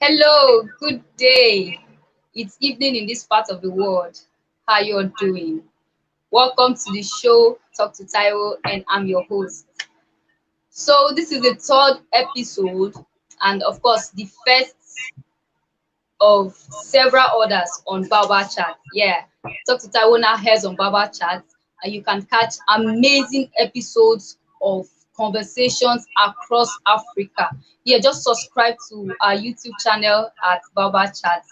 Hello, good day. It's evening in this part of the world. How you're doing? Welcome to the show, Talk to Taiwo, and I'm your host. So this is the third episode, and of course, the first of several others on Baba Chat. Yeah, Talk to Taiwo now heads on Baba Chat, and you can catch amazing episodes of conversations across Africa. Yeah, just subscribe to our YouTube channel at Baba Chat.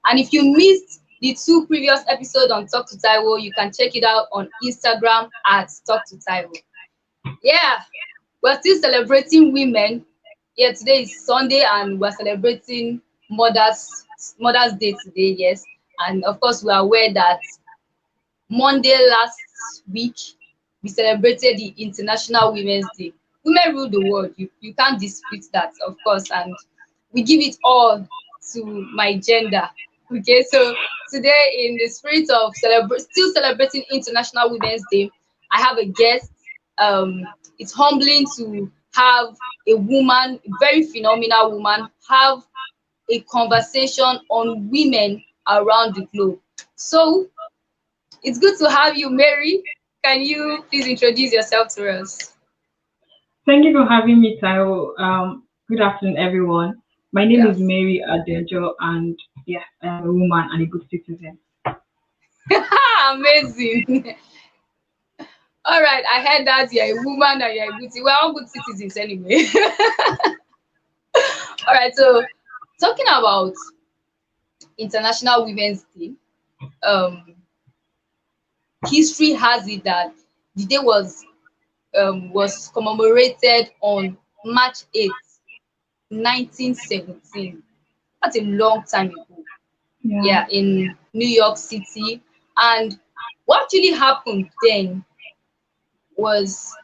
And if you missed the two previous episodes on Talk to Taiwo, you can check it out on Instagram at Talk to Taiwo. Yeah, we're still celebrating women. Yeah, today is Sunday and we're celebrating Mother's Day today, yes. And of course, we are aware that Monday last week we celebrated the International Women's Day. Women rule the world. You can't dispute that, of course, and we give it all to my gender. Okay, so today, in the spirit of still celebrating International Women's Day, I have a guest. It's humbling to have a woman, a very phenomenal woman, have a conversation on women around the globe. So it's good to have you, Mary. Can you please introduce yourself to us? Thank you for having me, Taiwo. Good afternoon, everyone. My Good name is afternoon. Mary Adejoh, and yeah, I am a woman and a good citizen. Amazing. All right, I heard that you're a woman and you're a good we're all good citizens anyway. All right, so talking about International Women's Day, um, history has it that the day was commemorated on March 8th, 1917. That's a long time ago. Yeah, Yeah, in New York City. And what actually happened then was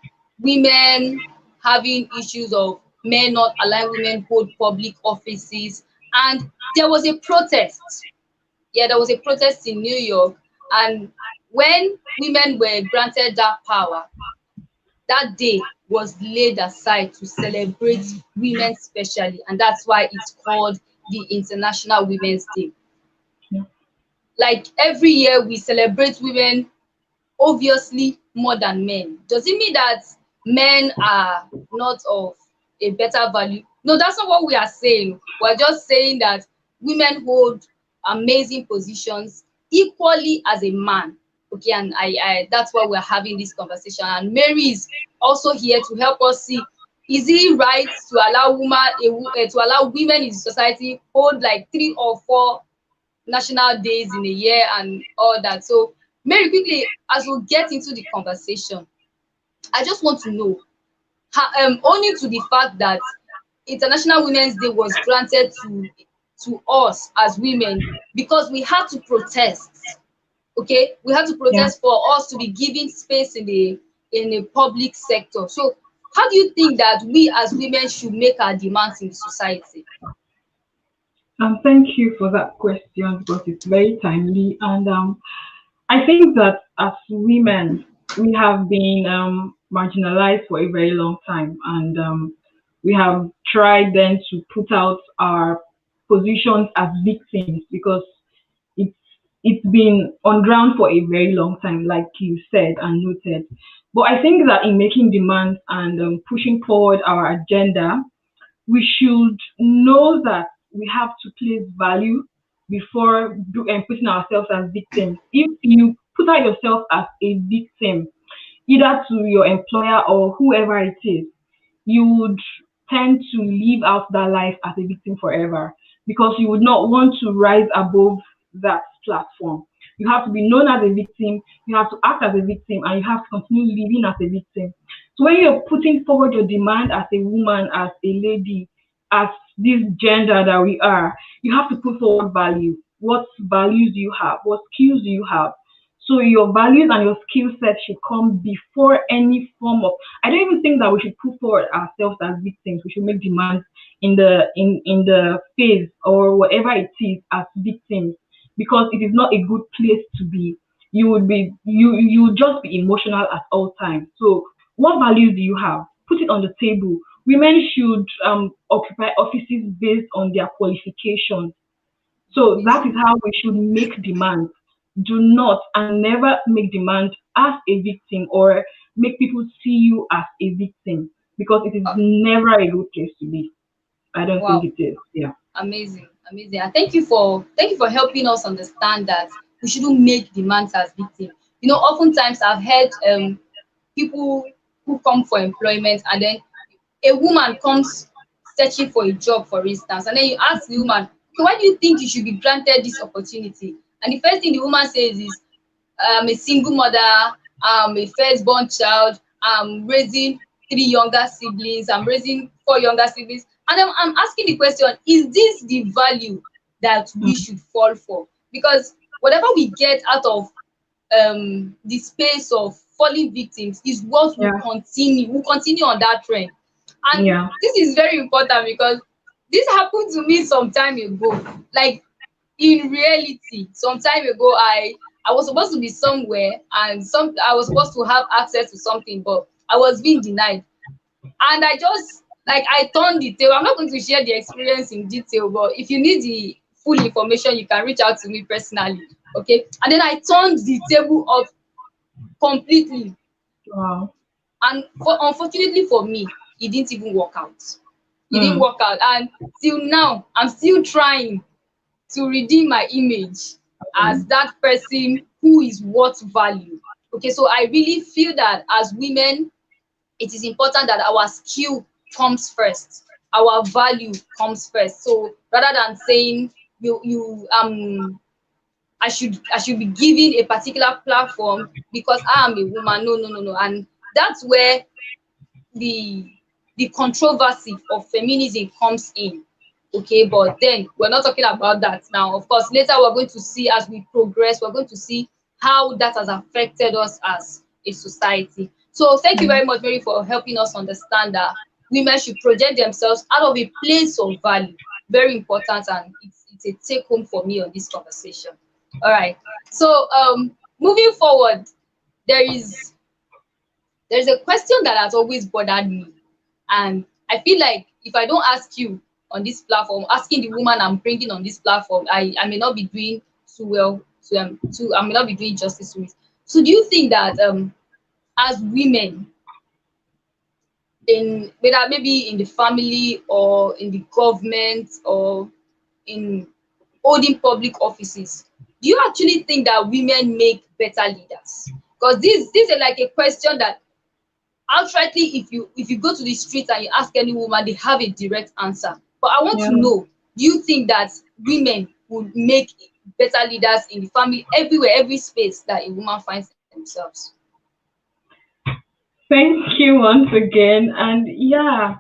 women having issues of men not allowing women hold public offices. And there was a protest. Yeah, there was a protest in New York. And when women were granted that power, that day was laid aside to celebrate women specially. And that's why it's called the International Women's Day. yeah. Like every year we celebrate women obviously more than men. Does it mean that men are not of a better value? No, that's not what we are saying. We're just saying that women hold amazing positions equally as a man. Okay, and I that's why we're having this conversation. And Mary is also here to help us see, is it right to allow to allow women in society hold like 3 or 4 national days in a year and all that? So, Mary, quickly, as we get into the conversation, I just want to know, owing to the fact that International Women's Day was granted to us as women because we had to protest. Okay, we had to Yeah. protest for us to be given space in a public sector. So, how do you think that we as women should make our demands in the society? Thank you for that question because it's very timely. And I think that as women, we have been marginalized for a very long time, and we have tried then to put out our positions as victims because it's it's been on ground for a very long time, like you said and noted. But I think that in making demands and pushing forward our agenda, we should know that we have to place value before putting ourselves as victims. If you put out yourself as a victim, either to your employer or whoever it is, you would tend to live out that life as a victim forever because you would not want to rise above that platform. You have to be known as a victim, you have to act as a victim, and you have to continue living as a victim. So when you're putting forward your demand as a woman, as a lady, as this gender that we are, you have to put forward value. What values do you have? What skills do you have? So your values and your skill set should come before any form of. I don't even think that we should put forward ourselves as victims. We should make demands in the phase or whatever it is as victims because it is not a good place to be. You would just be emotional at all times. So what values do you have? Put it on the table. women should occupy offices based on their qualifications. So that is Amazing. how we should make demands. Do not and never make demand as a victim or make people see you as a victim, because it is Uh, never a good place to be. I don't think wow. it is. Yeah. Amazing, amazing. And thank you for helping us understand that we shouldn't make demands as victims. Oftentimes I've heard people who come for employment, and then a woman comes searching for a job, for instance, and then you ask the woman, okay, why do you think you should be granted this opportunity? And the first thing the woman says is, I'm a single mother, I'm a firstborn child, I'm raising three younger siblings, I'm raising four younger siblings. And I'm asking the question, is this the value that we Mm, should fall for? Because whatever we get out of the space of falling victims is what yeah. will continue on that trend. And Yeah. this is very important because this happened to me some time ago. Like, in reality, some time ago, I was supposed to be somewhere, and I was supposed to have access to something, but I was being denied. And I just, like, I turned the tail. I'm not going to share the experience in detail, but if you need the full information, you can reach out to me personally. Okay. And then I turned the table up completely. Wow. And unfortunately for me, it didn't even work out. It didn't Mm, work out. And till now, I'm still trying to redeem my image as mm, that person who is worth value. Okay, so I really feel that as women, it is important that our skill comes first, our value comes first. So rather than saying you I should be given a particular platform because I am a woman. No, no, no, no. And that's where the the controversy of feminism comes in. Okay, but then we're not talking about that now. Of course, later we're going to see, as we progress, we're going to see how that has affected us as a society. So thank you mm. very much, Mary, for helping us understand that women should project themselves out of a place of value. Very important, and it's a take home for me on this conversation. All right. So moving forward, there is there's a question that has always bothered me, and I feel like if I don't ask you on this platform, asking the woman I'm bringing on this platform, I may not be doing too well to I may not be doing justice to it. So do you think that as women, in whether maybe in the family or in the government or in holding public offices, do you actually think that women make better leaders? Because this is like a question that outrightly, if you go to the street and you ask any woman, they have a direct answer. But I want to Yeah. know, do you think that women would make better leaders in the family, everywhere, every space that a woman finds themselves? Thank you once again. And yeah,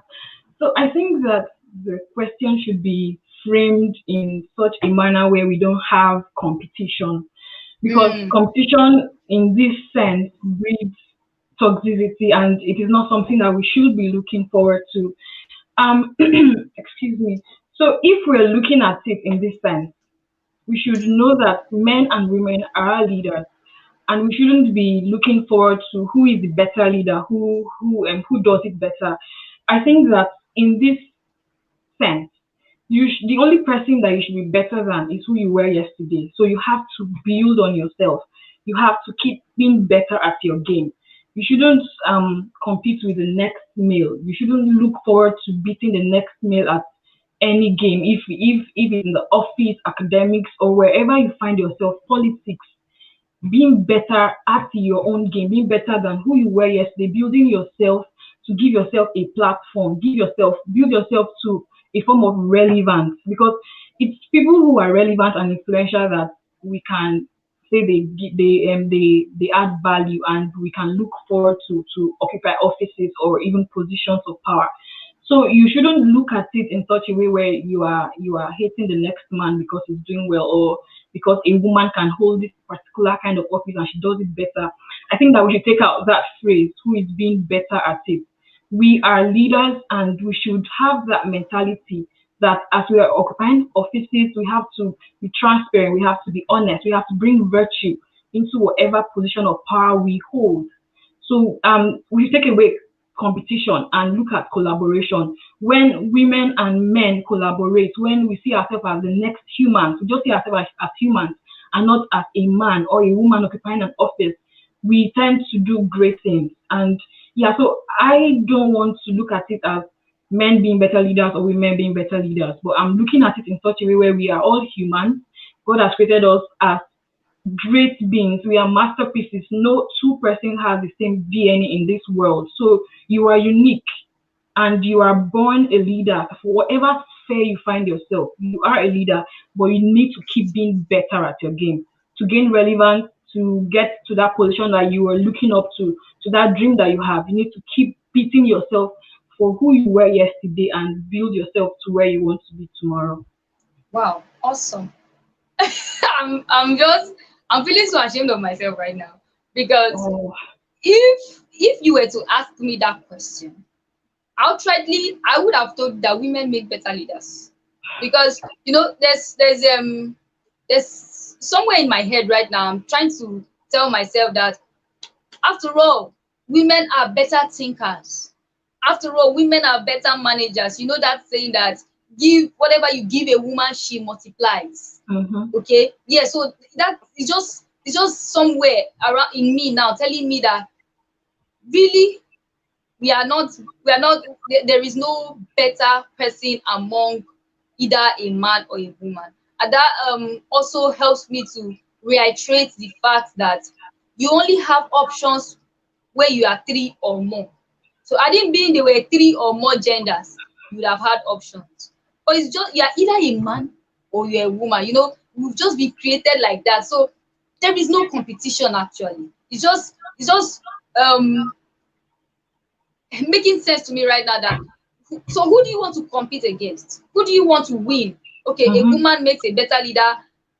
so I think that the question should be framed in such a manner where we don't have competition, because Mm, competition in this sense breeds toxicity, and it is not something that we should be looking forward to. Excuse me. So if we're looking at it in this sense, we should know that men and women are leaders, and we shouldn't be looking forward to who is the better leader, who does it better. I think that in this sense, the only person that you should be better than is who you were yesterday. So you have to build on yourself. You have to keep being better at your game. You shouldn't compete with the next male. You shouldn't look forward to beating the next male at any game. If it's in the office, academics, or wherever you find yourself, politics, being better at your own game, being better than who you were yesterday, building yourself to give yourself a platform, build yourself to a form of relevance, because it's people who are relevant and influential that we can say they add value, and we can look forward to occupy offices or even positions of power. So you shouldn't look at it in such a way where you are hating the next man because he's doing well, or because a woman can hold this particular kind of office and she does it better. I think that we should take out that phrase, who is being better at it. We are leaders, and we should have that mentality that as we are occupying offices, we have to be transparent, we have to be honest, we have to bring virtue into whatever position of power we hold. So we take away competition and look at collaboration. When women and men collaborate, when we see ourselves as the next humans, we just see ourselves as humans and not as a man or a woman occupying an office, we tend to do great things. And yeah, so I don't want to look at it as men being better leaders or women being better leaders, but I'm looking at it in such a way where we are all humans. God has created us as great beings. We are masterpieces. No two person has the same DNA in this world. So you are unique and you are born a leader. For whatever sphere you find yourself, you are a leader, but you need to keep being better at your game to gain relevance, to get to that position that you were looking up to that dream that you have. You need to keep beating yourself for who you were yesterday and build yourself to where you want to be tomorrow. Wow, awesome. I'm feeling so ashamed of myself right now because Oh, if you were to ask me that question, outrightly, I would have told that women make better leaders. Because there's somewhere in my head right now, I'm trying to tell myself that after all, women are better thinkers. After all, women are better managers. You know that saying that give whatever you give a woman, she multiplies. mm-hmm. Okay, yeah, so that is just it's just somewhere around in me now telling me that really we are not there is no better person among either a man or a woman. And that also helps me to reiterate the fact that you only have options where you are three or more. So I didn't being there were three or more genders, you would have had options. But it's just you're either a man or you're a woman. We've just been created like that. So there is no competition actually. It's just um making sense to me right now that so who do you want to compete against? Who do you want to win? Okay, a Mm-hmm. woman makes a better leader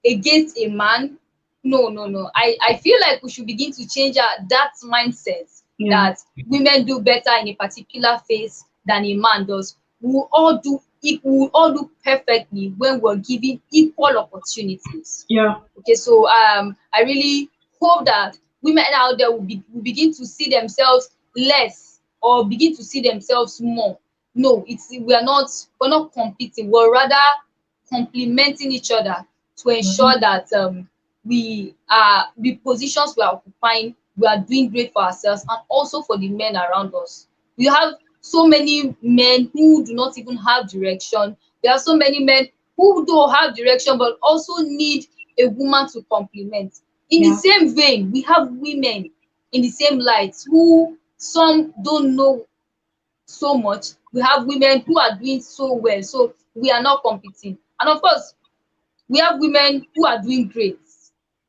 against a man. No, no, no. I feel like we should begin to change that mindset Yeah. that women do better in a particular phase than a man does. We will all do perfectly when we're given equal opportunities. Yeah. Okay, so I really hope that women out there will begin to see themselves less or begin to see themselves more. No, we're not competing, we're rather complementing each other to Mm-hmm. ensure that we are the positions we are occupying, we are doing great for ourselves and also for the men around us. We have so many men who do not even have direction. There are so many men who do have direction but also need a woman to complement. In the Yeah. same vein, we have women in the same light who some don't know so much. We have women who are doing so well, so we are not competing. And of course, we have women who are doing great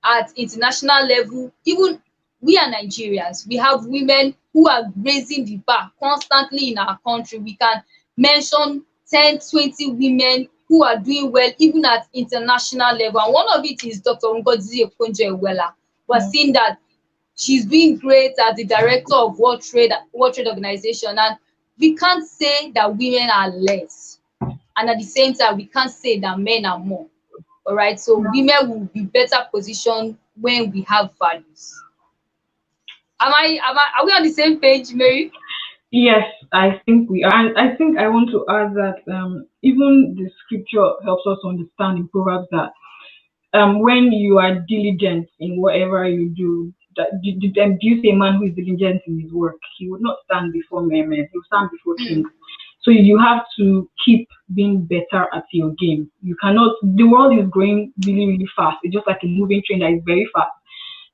at international level. Even we are Nigerians, we have women who are raising the bar constantly in our country. We can mention 10, 20 women who are doing well even at international level, and one of it is Dr. Ngozi Okonjo-Iweala. We're Yeah. seeing that she's doing great as the director of World Trade Organization, and we can't say that women are less, and at the same time we can't say that men are more. All right, so women will be better positioned when we have values. Are we on the same page, Mary? Yes, I think we are. And I think I want to add that even the scripture helps us understand in Proverbs that when you are diligent in whatever you do, do you say a man who is diligent in his work, he would not stand before men, he will stand before Hmm. kings. So you have to keep being better at your game. You cannot, the world is growing really, really fast. It's just like a moving train that is very fast.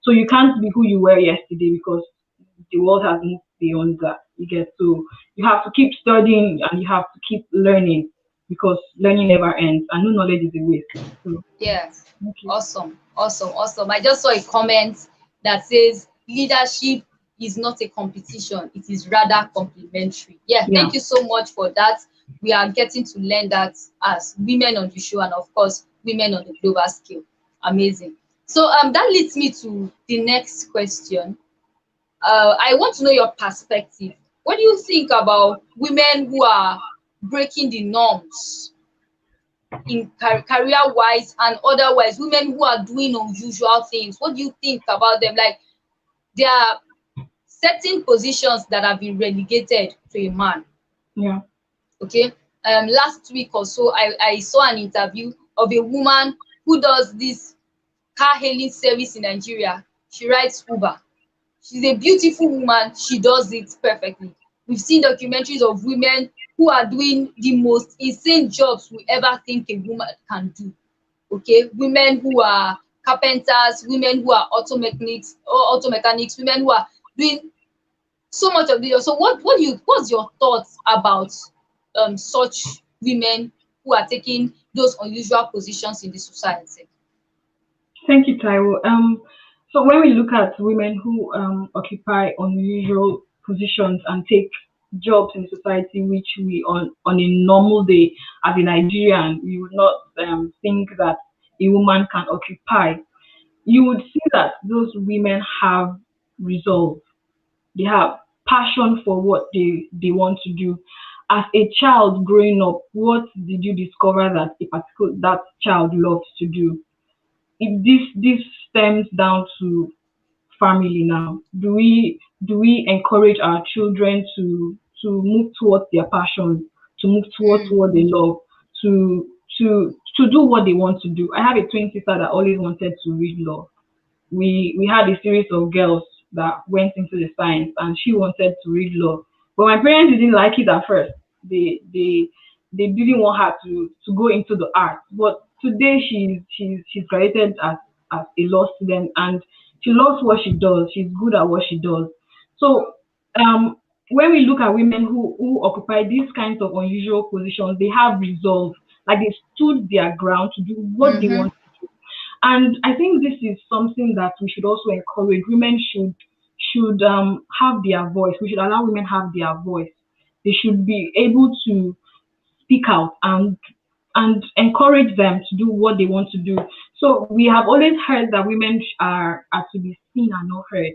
So you can't be who you were yesterday because the world has moved beyond that. You get, so you have to keep studying and you have to keep learning because learning never ends and no knowledge is a waste. So Yeah. okay. Awesome, awesome, awesome. I just saw a comment that says leadership is not a competition, it is rather complementary. Yeah, Yeah. thank you so much for that. We are getting to learn that as women on the show and of course women on the global scale. Amazing. So that leads me to the next question. I want to know your perspective. What do you think about women who are breaking the norms in career wise and otherwise, women who are doing unusual things? What do you think about them? Like they are certain positions that have been relegated to a man. Yeah. Okay. Last week or so, I saw an interview of a woman who does this car hailing service in Nigeria. She rides Uber. She's a beautiful woman. She does it perfectly. We've seen documentaries of women who are doing the most insane jobs we ever think a woman can do. Okay, women who are carpenters, women who are auto mechanics, women who are doing so much of this. So what's your thoughts about such women who are taking those unusual positions in the society? Thank you, Taiwo. So when we look at women who occupy unusual positions and take jobs in society, which we on a normal day as a Nigerian, we would not think that a woman can occupy, you would see that those women have resolve. They have passion for what they want to do. As a child growing up, what did you discover that a particular that child loves to do? This stems down to family now. Do we encourage our children to move towards their passion, to move towards Mm, what they love, to to do what they want to do? I have a twin sister that always wanted to read law. We had a series of girls that went into the science, and she wanted to read law, but my parents didn't like it at first. They didn't want her to go into the art, but today she's graduated as a law student, and she loves what she does. She's good at what she does. So um when we look at women who occupy these kinds of unusual positions, they have resolve, like they stood their ground to do what they mm-hmm, want. And I think this is something that we should also encourage. Women should have their voice. We should allow women have their voice. They should be able to speak out and encourage them to do what they want to do. So we have always heard that women are to be seen and not heard,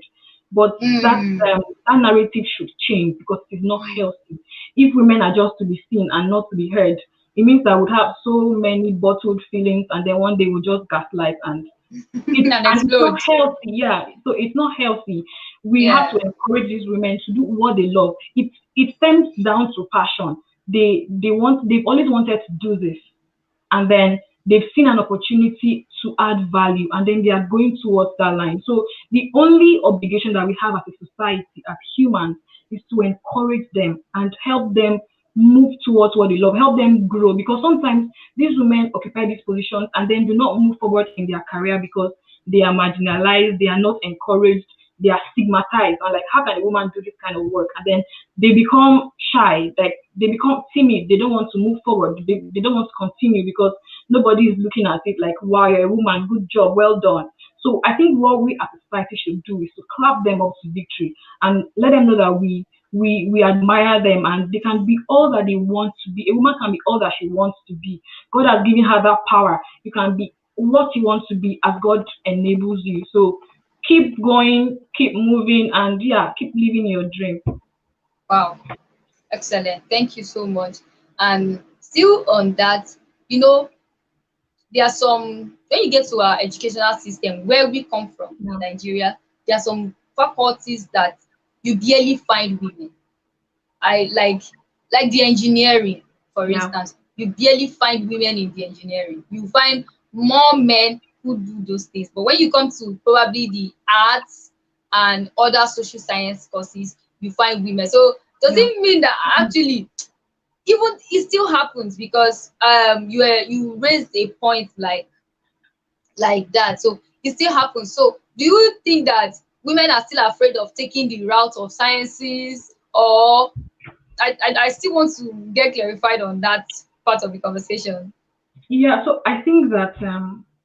but mm, that narrative should change because it's not mm. healthy. If women are just to be seen and not to be heard, it means that we would have so many bottled feelings, and then one day we'll just gaslight, And and it's not explode. healthy. Yeah, so it's not healthy. We have Yeah. to encourage these women to do what they love. It stems down to passion. They've always wanted to do this, and then they've seen an opportunity to add value, and then they are going towards that line. So the only obligation that we have as a society, as humans, is to encourage them and help them move towards what they love, help them grow, because sometimes these women occupy these positions and then do not move forward in their career because they are marginalized, they are not encouraged, they are stigmatized, and like, how can a woman do this kind of work? And then they become shy, like they become timid, they don't want to move forward, they don't want to continue because nobody is looking at it like, wow, you're a woman, good job, well done. So I think what we as a society should do is to clap them up to victory and let them know that we admire them, and they can be all that they want to be. A woman can be all that she wants to be. God has given her that power. You can be what you want to be as God enables you. So keep going, keep moving, and yeah, keep living your dream. Wow. Excellent. Thank you so much. And still on that, you know, there are some, when you get to our educational system where we come from in Yeah, Nigeria, there are some faculties that you barely find women. I like the engineering, for yeah, instance. You barely find women in the engineering. You find more men who do those things. But when you come to probably the arts and other social science courses, you find women. So does yeah. it mean that actually even it still happens because you raised a point like that. So it still happens. So do you think that women are still afraid of taking the route of sciences, or I still want to get clarified on that part of the conversation. Yeah, so I think that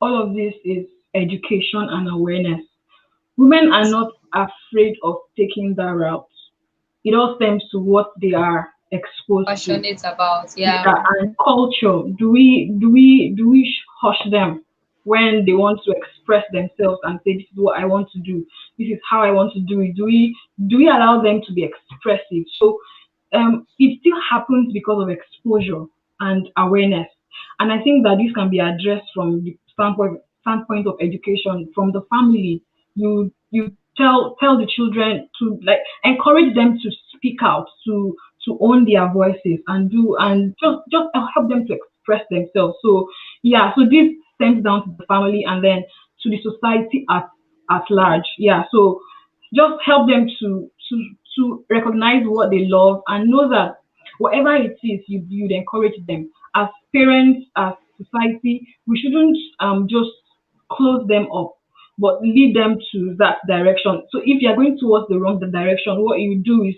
all of this is education and awareness. Women are not afraid of taking that route. It all stems to what they are exposed to. Passionate about, yeah. Yeah, and culture. Do we hush them when they want to express themselves and say, this is what I want to do, this is how I want to do it? Do we allow them to be expressive? So it still happens because of exposure and awareness. And I think that this can be addressed from the standpoint of education, from the family. You tell the children to like encourage them to speak out, to own their voices and do and just help them to express themselves. So yeah, so this stems down to the family and then to the society at large. Yeah, so just help them to recognize what they love and know that whatever it is you'd encourage them as parents, as society, we shouldn't just close them up but lead them to that direction. So if you're going towards the wrong direction, what you do is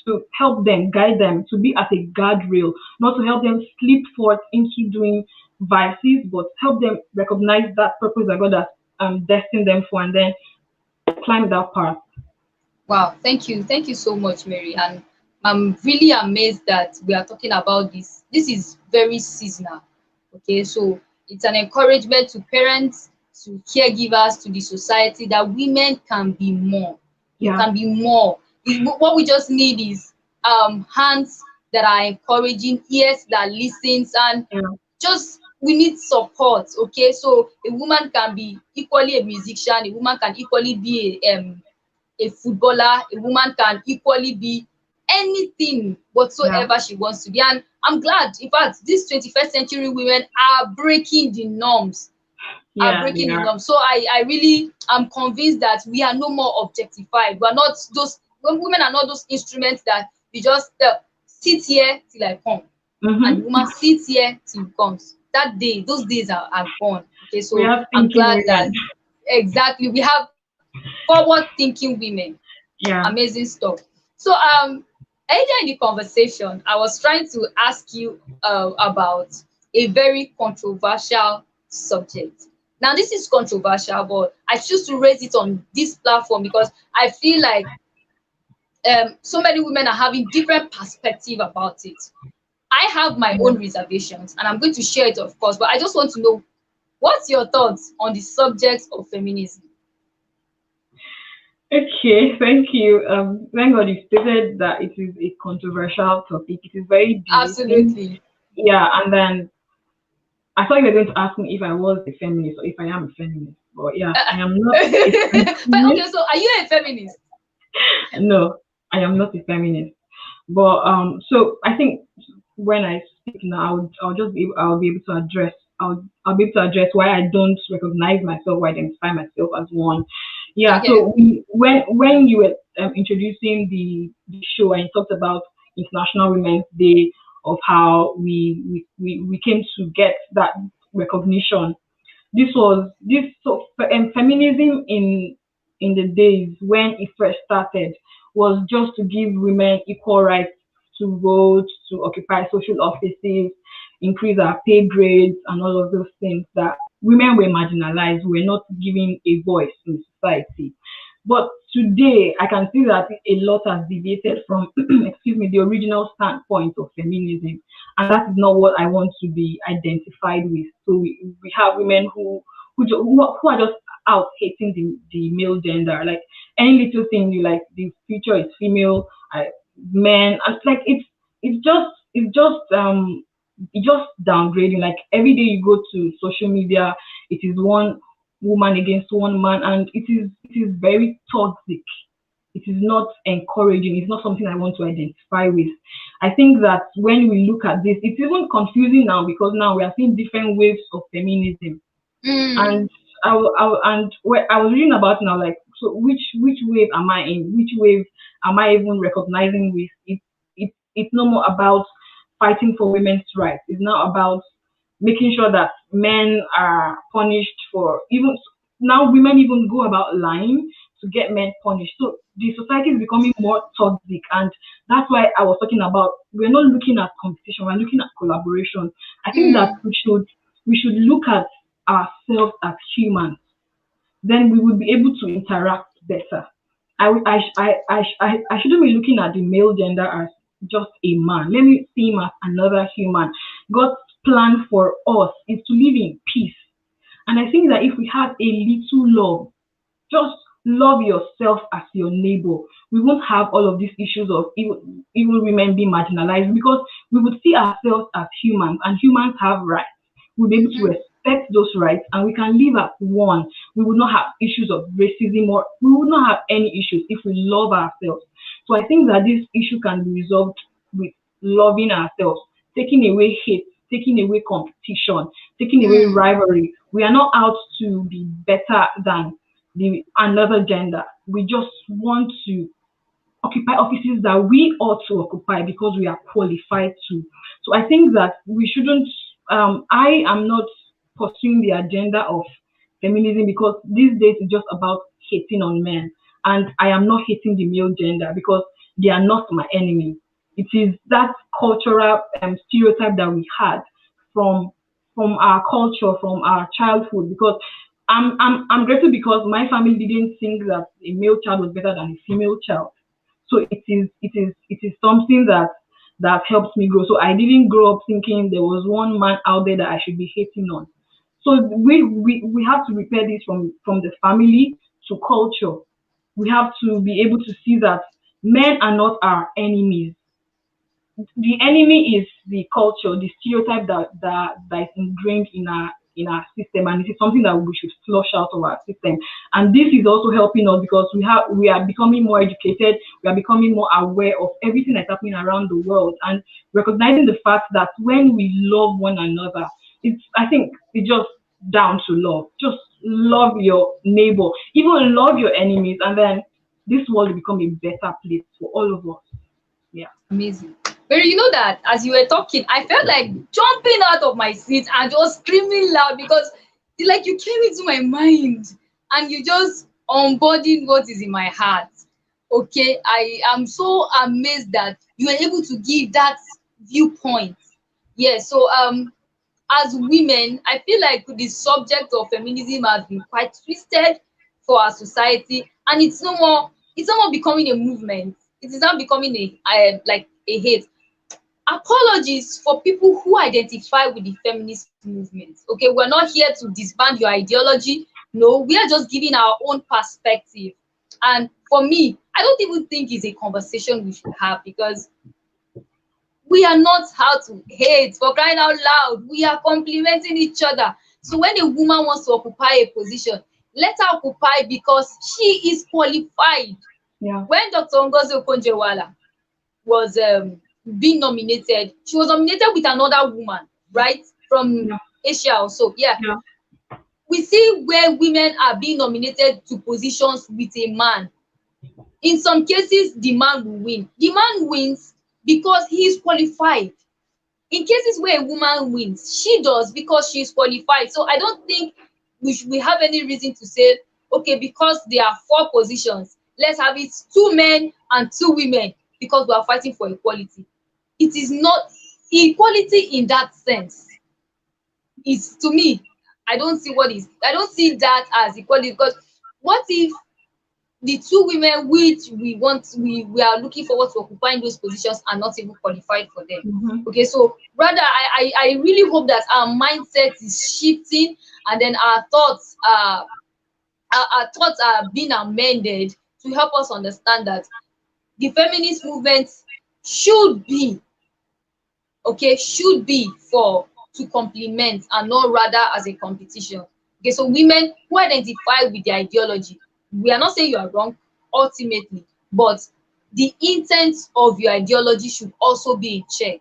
to help them, guide them, to be at a guardrail, not to help them slip forth into doing vices, but help them recognize that purpose that God has destined them for and then climb that path. Wow, thank you so much, Mary. And I'm really amazed that we are talking about this. This is very seasonal. Okay, so it's an encouragement to parents, to caregivers, to the society that women can be more. You Yeah, can be more. What we just need is hands that are encouraging, ears that listens, and yeah, just we need support. Okay, so a woman can be equally a musician, a woman can equally be a footballer, a woman can equally be anything yeah, whatsoever she wants to be. And I'm glad, in fact, these 21st century women are breaking the norms, are yeah, they breaking the are. norms. So I really am convinced that we are no more objectified. We are not those, when women are not those instruments that you just sit here till I come, and the Mm-hmm. woman sits here till it comes. That day, those days are gone. Okay, We so have I'm thinking glad women. that exactly we have forward thinking women. Yeah. Amazing stuff. So earlier in the conversation, I was trying to ask you about a very controversial subject. Now this is controversial, but I choose to raise it on this platform because I feel like so many women are having different perspective about it. I have my Yeah. own reservations and I'm going to share it, of course, but I just want to know, what's your thoughts on the subject of feminism? Okay, thank you. Thank God you stated that it is a controversial topic. It is very debating. Absolutely. Yeah, and then I thought you were going to ask me if I was a feminist or if I am a feminist. But yeah, I am not a But okay, feminist. so are you a feminist? No, I am not a feminist. But so I think when I speak now, I'll be able to address I'll be able to address why I don't recognize myself, why I identify myself as one. Yeah. Okay. So when you were introducing the show and you talked about International Women's Day of how we came to get that recognition, feminism in the days when it first started was just to give women equal rights to vote, to occupy social offices, increase our pay grades, and all of those things that women were marginalized, were not given a voice in society. But today, I can see that a lot has deviated from, excuse me, the original standpoint of feminism, and that is not what I want to be identified with. So we have women who are just out hating the male gender, like any little thing you like, the future is female, men, and like it's just downgrading. Like every day you go to social media, it is one woman against one man, and it is very toxic. It is not encouraging. It's not something I want to identify with. I think that when we look at this, it's even confusing now because now we are seeing different waves of feminism. Mm, And I was reading about it now, like, so which wave am I in? Which wave am I even recognizing with? It's no more about fighting for women's rights. It's not about making sure that men are punished for even now women even go about lying to get men punished. So the society is becoming more toxic, and that's why I was talking about we're not looking at competition, we're looking at collaboration. I think that mm, we should look at ourselves as humans, then we will be able to interact better. I shouldn't be looking at the male gender as just a man. Let me see him as another human. God's plan for us is to live in peace. And I think that if we have a little love, just love yourself as your neighbor, we won't have all of these issues of even women being marginalized because we would see ourselves as humans and humans have rights. We'll be able to mhm, respect those rights and we can live as one. We would not have issues of racism, or we would not have any issues if we love ourselves. So I think that this issue can be resolved with loving ourselves, taking away hate, taking away competition, taking away Mm, rivalry. We are not out to be better than the another gender. We just want to occupy offices that we ought to occupy because we are qualified to. So I think that we shouldn't. I am not pursuing the agenda of feminism because these days it's just about hating on men, and I am not hating the male gender because they are not my enemy. It is that cultural stereotype that we had from our culture, from our childhood. Because I'm grateful because my family didn't think that a male child was better than a female child. So it is something that helps me grow. So I didn't grow up thinking there was one man out there that I should be hating on. So we have to repair this from the family to culture. We have to be able to see that men are not our enemies. The enemy is the culture, the stereotype that is ingrained in our system, and it is something that we should flush out of our system. And this is also helping us because we are becoming more educated, we are becoming more aware of everything that's happening around the world, and recognizing the fact that when we love one another, it's I think it's just down to love. Just love your neighbor, even love your enemies, and then this world will become a better place for all of us. Yeah. amazing. But you know that as you were talking, I felt like jumping out of my seat and just screaming loud because like you came into my mind and you just embodied what is in my heart. Okay, I am so amazed that you were able to give that viewpoint. Yeah, so as women, I feel like the subject of feminism has been quite twisted for our society, and it's no more becoming a movement. It is now becoming like a hate. Apologies for people who identify with the feminist movement. Okay, we're not here to disband your ideology. No, we are just giving our own perspective. And for me, I don't even think it's a conversation we should have because we are not how to hate for crying out loud. We are complementing each other. So when a woman wants to occupy a position, let her occupy because she is qualified. Yeah. When Dr. Ngozi Okonjo-Iweala was being nominated, she was nominated with another woman, right? From Yeah. Asia also. Yeah. Yeah. We see where women are being nominated to positions with a man. In some cases, the man will win. The man wins because he is qualified. In cases where a woman wins, she does because she is qualified. So I don't think we have any reason to say, okay, because there are four positions, let's have it two men and two women because we are fighting for equality. It is not equality in that sense. Is to me, I don't see that as equality because what if the two women which we are looking forward to occupying those positions are not even qualified for them? Mm-hmm. Okay, so rather I really hope that our mindset is shifting and then our thoughts are being amended to help us understand that the feminist movement should be should be for to complement and not rather as a competition. Okay, so women who identify with the ideology, we are not saying you are wrong ultimately, but the intent of your ideology should also be in check.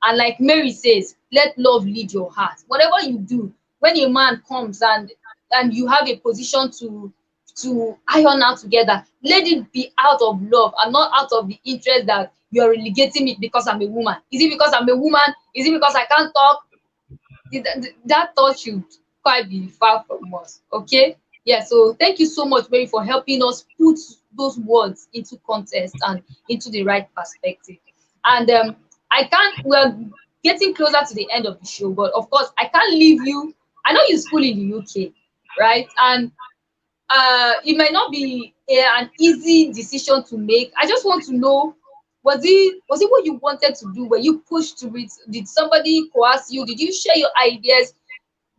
And like Mary says, let love lead your heart. Whatever you do, when a man comes and you have a position to iron out together, let it be out of love and not out of the interest that you're relegating me because I'm a woman. Is it because I'm a woman? Is it because I can't talk? That thought should quite be far from us. Okay. Yeah, so thank you so much, Mary, for helping us put those words into context and into the right perspective. And I can't we're getting closer to the end of the show, but of course I can't leave you. I know you school in the UK, right? And it might not be an easy decision to make. I just want to know, was it what you wanted to do? Were you pushed to it? Did somebody coerce you? Did you share your ideas?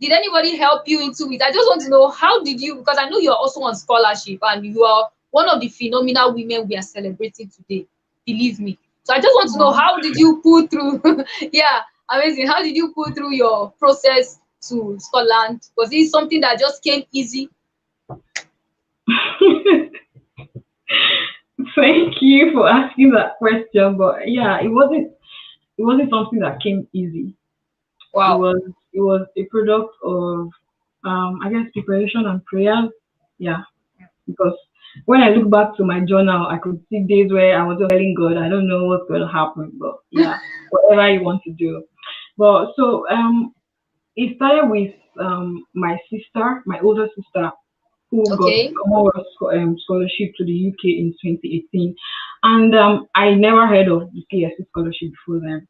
Did anybody help you into it? I just want to know, how did you, because I know you're also on scholarship and you are one of the phenomenal women we are celebrating today. Believe me. So I just want to know, Wow. how did you pull through? Yeah, amazing. How did you pull through your process to Scotland? Was it something that just came easy? Thank you for asking that question, but yeah, it wasn't something that came easy. It Wow. was it was a product of I guess preparation and prayers. Yeah, because when I look back to my journal, I could see days where I was just telling God, I don't know what's going to happen, but yeah, whatever you want to do. But so it started with my sister, my older sister, who got Okay. Commonwealth scholarship to the UK in 2018, and I never heard of the CSC scholarship before then.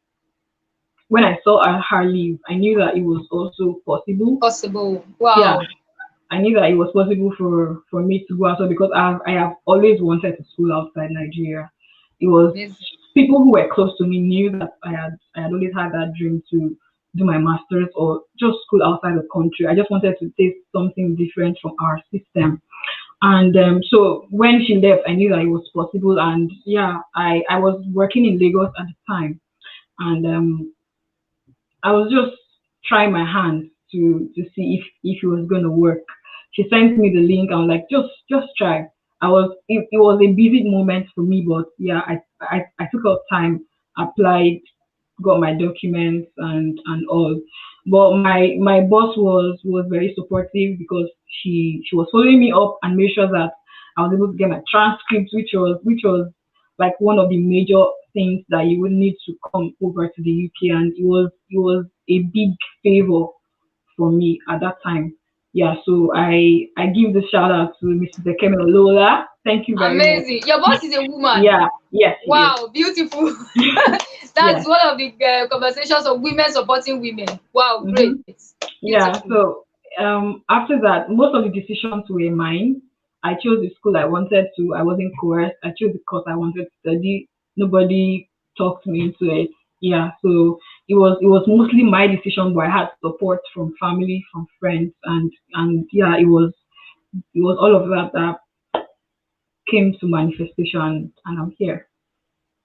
When I saw her leave, I knew that it was also possible. Possible. Yeah, Wow. I knew that it was possible for me to go outside because I have always wanted to school outside Nigeria. It was Amazing. people who were close to me knew that I had always had that dream to do my masters or just school outside the country. I just wanted to taste something different from our system. And so when she left, I knew that it was possible. And yeah, I was working in Lagos at the time, and I was just trying my hand to see if it was gonna work. She sent me the link. I was like, just try. It was a busy moment for me, but yeah, I took out time, applied, got my documents and all. But my boss was very supportive because she was following me up and made sure that I was able to get my transcripts, which was like one of the major things that you would need to come over to the UK, and it was a big favor for me at that time. Yeah, so I give the shout out to Mrs. Ekeme Lola. Thank you very much. Amazing. Your boss is a woman. Yeah, yes, it is. Wow, beautiful. That's Yes. one of the conversations of women supporting women. Wow, Mm-hmm. great. Yeah, Beautiful. so after that, most of the decisions were mine. I chose the school I wanted to. I wasn't coerced. I chose the course I wanted to study. Nobody talked me into it. Yeah, so it was mostly my decision, but I had support from family, from friends, and yeah, it was all of that that came to manifestation, and I'm here.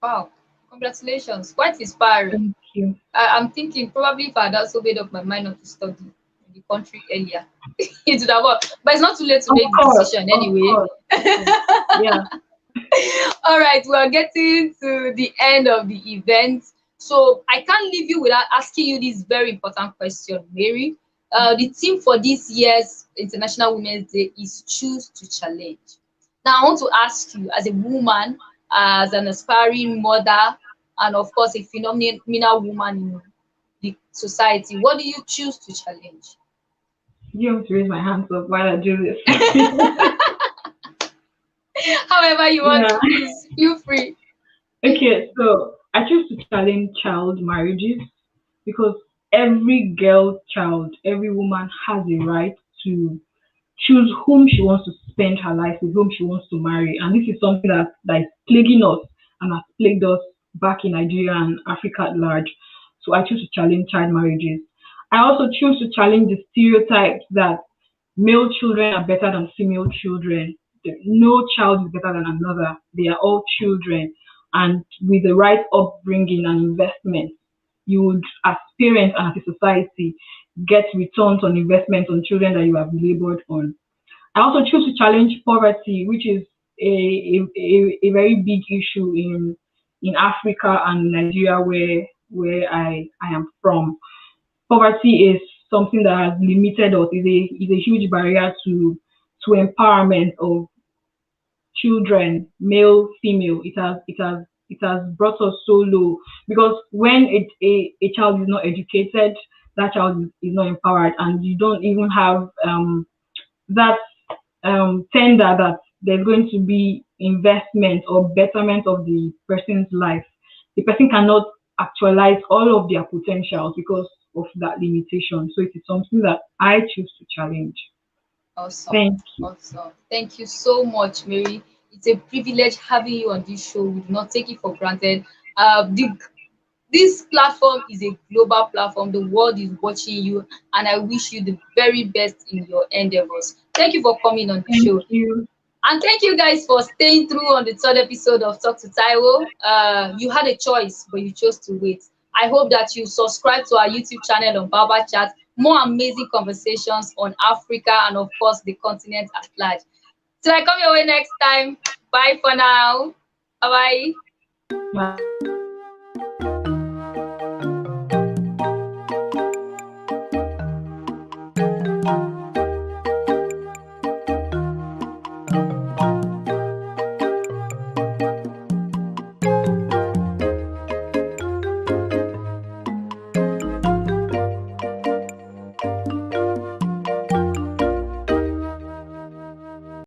Wow. Congratulations. Quite inspiring. Thank you. I'm thinking probably if I'd also made up my mind not to study in the country earlier, it would have worked. But it's not too late to Of make the course, decision of anyway. course, of course. Yeah. All right, we are getting to the end of the event. So I can't leave you without asking you this very important question, Mary. The theme for this year's International Women's Day is choose to challenge. Now, I want to ask you, as a woman, as an aspiring mother, and of course, a phenomenal woman in the society, what do you choose to challenge? You have to raise my hands up while I do this. However, you want Yeah. to, please feel free. Okay, so I choose to challenge child marriages because every girl child, every woman has a right to choose whom she wants to spend her life with, whom she wants to marry. And this is something that is plaguing us and has plagued us back in Nigeria and Africa at large. So I choose to challenge child marriages. I also choose to challenge the stereotypes that male children are better than female children. No child is better than another. They are all children. And with the right upbringing and investment, you would, as parents and as a society, get returns on investment on children that you have labored on. I also choose to challenge poverty, which is a very big issue in Africa and Nigeria, where I am from. Poverty is something that has limited us, is a huge barrier to empowerment of children, male, female. It has brought us so low because when a child is not educated, that child is not empowered, and you don't even have that tender that there's going to be investment or betterment of the person's life. The person cannot actualize all of their potentials because of that limitation. So it is something that I choose to challenge. Awesome. Thank you. Awesome. Thank you so much, Mary. It's a privilege having you on this show. We do not take it for granted. This platform is a global platform. The world is watching you, and I wish you the very best in your endeavors. Thank you for coming on the Thank show. you. And thank you guys for staying through on the third episode of Talk to Taiwo. You had a choice, but you chose to wait. I hope that you subscribe to our YouTube channel on Baba Chat. more amazing conversations on Africa and, of course, the continent at large. Till I come your way next time, bye for now. Bye bye. Bye.